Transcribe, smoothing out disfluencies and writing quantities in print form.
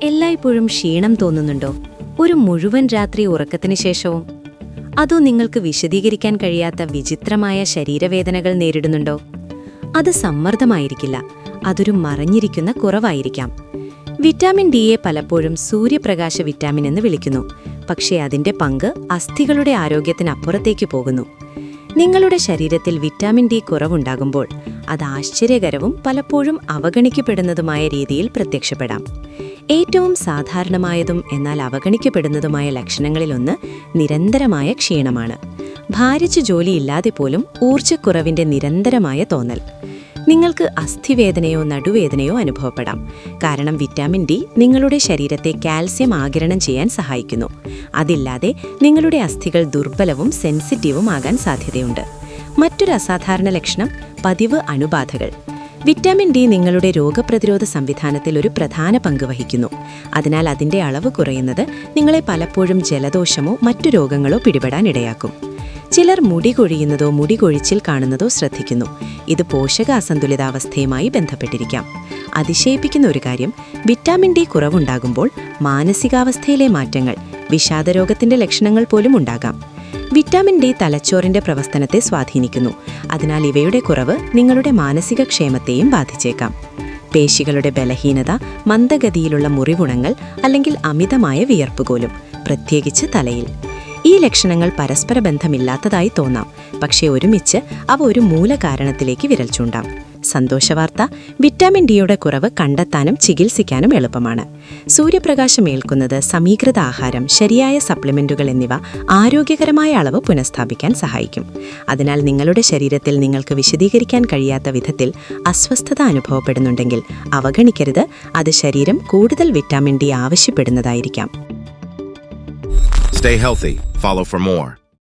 എല്ലായ്പ്പോഴും ക്ഷീണം തോന്നുന്നുണ്ടോ? ഒരു മുഴുവൻ രാത്രി ഉറക്കത്തിന് ശേഷവും? അതോ നിങ്ങൾക്ക് വിശദീകരിക്കാൻ കഴിയാത്ത വിചിത്രമായ ശരീരവേദനകൾ നേരിടുന്നുണ്ടോ? അത് സമ്മർദ്ദമായിരിക്കില്ല, അതൊരു മറഞ്ഞിരിക്കുന്ന കുറവായിരിക്കാം. വിറ്റാമിൻ ഡിയെ പലപ്പോഴും സൂര്യപ്രകാശ വിറ്റാമിൻ എന്ന് വിളിക്കുന്നു, പക്ഷേ അതിന്റെ പങ്ക് അസ്ഥികളുടെ ആരോഗ്യത്തിനപ്പുറത്തേക്ക് പോകുന്നു. നിങ്ങളുടെ ശരീരത്തിൽ വിറ്റാമിൻ ഡി കുറവുണ്ടാകുമ്പോൾ അത് ആശ്ചര്യകരവും പലപ്പോഴും അവഗണിക്കപ്പെടുന്നതുമായ രീതിയിൽ പ്രത്യക്ഷപ്പെടാം. ഏറ്റവും സാധാരണമായതും എന്നാൽ അവഗണിക്കപ്പെടുന്നതുമായ ലക്ഷണങ്ങളിലൊന്ന് നിരന്തരമായ ക്ഷീണമാണ്. ഭാരിച്ച ജോലിയില്ലാതെ പോലും ഊർജ്ജക്കുറവിന്റെ നിരന്തരമായ തോന്നൽ. നിങ്ങൾക്ക് അസ്ഥിവേദനയോ നടുവേദനയോ അനുഭവപ്പെടാം, കാരണം വിറ്റാമിൻ ഡി നിങ്ങളുടെ ശരീരത്തെ കാൽസ്യം ആഗിരണം ചെയ്യാൻ സഹായിക്കുന്നു. അതില്ലാതെ നിങ്ങളുടെ അസ്ഥികൾ ദുർബലവും സെൻസിറ്റീവും ആകാൻ സാധ്യതയുണ്ട്. മറ്റൊരു അസാധാരണ ലക്ഷണം പതിവ് അണുബാധകൾ. വിറ്റാമിൻ ഡി നിങ്ങളുടെ രോഗപ്രതിരോധ സംവിധാനത്തിൽ ഒരു പ്രധാന പങ്ക് വഹിക്കുന്നു. അതിനാൽ അതിന്റെ അളവ് കുറയുന്നത് നിങ്ങളെ പലപ്പോഴും ജലദോഷമോ മറ്റു രോഗങ്ങളോ പിടിപെടാൻ ഇടയാക്കും. ചിലർ മുടി കൊഴിയുന്നതോ മുടി കൊഴിച്ചിൽ കാണുന്നതോ ശ്രദ്ധിക്കുന്നു. ഇത് പോഷക അസന്തുലിതാവസ്ഥയുമായി ബന്ധപ്പെട്ടിരിക്കാം. അതിശയിപ്പിക്കുന്ന ഒരു കാര്യം, വിറ്റാമിൻ ഡി കുറവുണ്ടാകുമ്പോൾ മാനസികാവസ്ഥയിലെ മാറ്റങ്ങൾ, വിഷാദരോഗത്തിന്റെ ലക്ഷണങ്ങൾ പോലും ഉണ്ടാകാം. വിറ്റാമിൻ ഡി തലച്ചോറിന്റെ പ്രവർത്തനത്തെ സ്വാധീനിക്കുന്നു. അതിനാൽ ഇവയുടെ കുറവ് നിങ്ങളുടെ മാനസിക ക്ഷേമത്തെയും ബാധിച്ചേക്കാം. പേശികളുടെ ബലഹീനത, മന്ദഗതിയിലുള്ള മുറിവുണങ്ങൾ അല്ലെങ്കിൽ അമിതമായ വിയർപ്പുപോലും, പ്രത്യേകിച്ച് തലയിൽ. ഈ ലക്ഷണങ്ങൾ പരസ്പര ബന്ധമില്ലാത്തതായി തോന്നാം, പക്ഷേ ഒരുമിച്ച് അവ ഒരു മൂലകാരണത്തിലേക്ക് വിരൽ ചൂണ്ടാം. സന്തോഷവാർത്ത, വിറ്റാമിൻ ഡിയുടെ കുറവ് കണ്ടെത്താനും ചികിത്സിക്കാനും എളുപ്പമാണ്. സൂര്യപ്രകാശം ഏൽക്കുന്നത്, സമീകൃത ആഹാരം, ശരിയായ സപ്ലിമെന്റുകൾ എന്നിവ ആരോഗ്യകരമായ അളവ് പുനഃസ്ഥാപിക്കാൻ സഹായിക്കും. അതിനാൽ നിങ്ങളുടെ ശരീരത്തിൽ നിങ്ങൾക്ക് വിശദീകരിക്കാൻ കഴിയാത്ത വിധത്തിൽ അസ്വസ്ഥത അനുഭവപ്പെടുന്നുണ്ടെങ്കിൽ അവഗണിക്കരുത്. അത് ശരീരം കൂടുതൽ വിറ്റാമിൻ ഡി ആവശ്യപ്പെടുന്നതായിരിക്കാം. Stay healthy. Follow for more.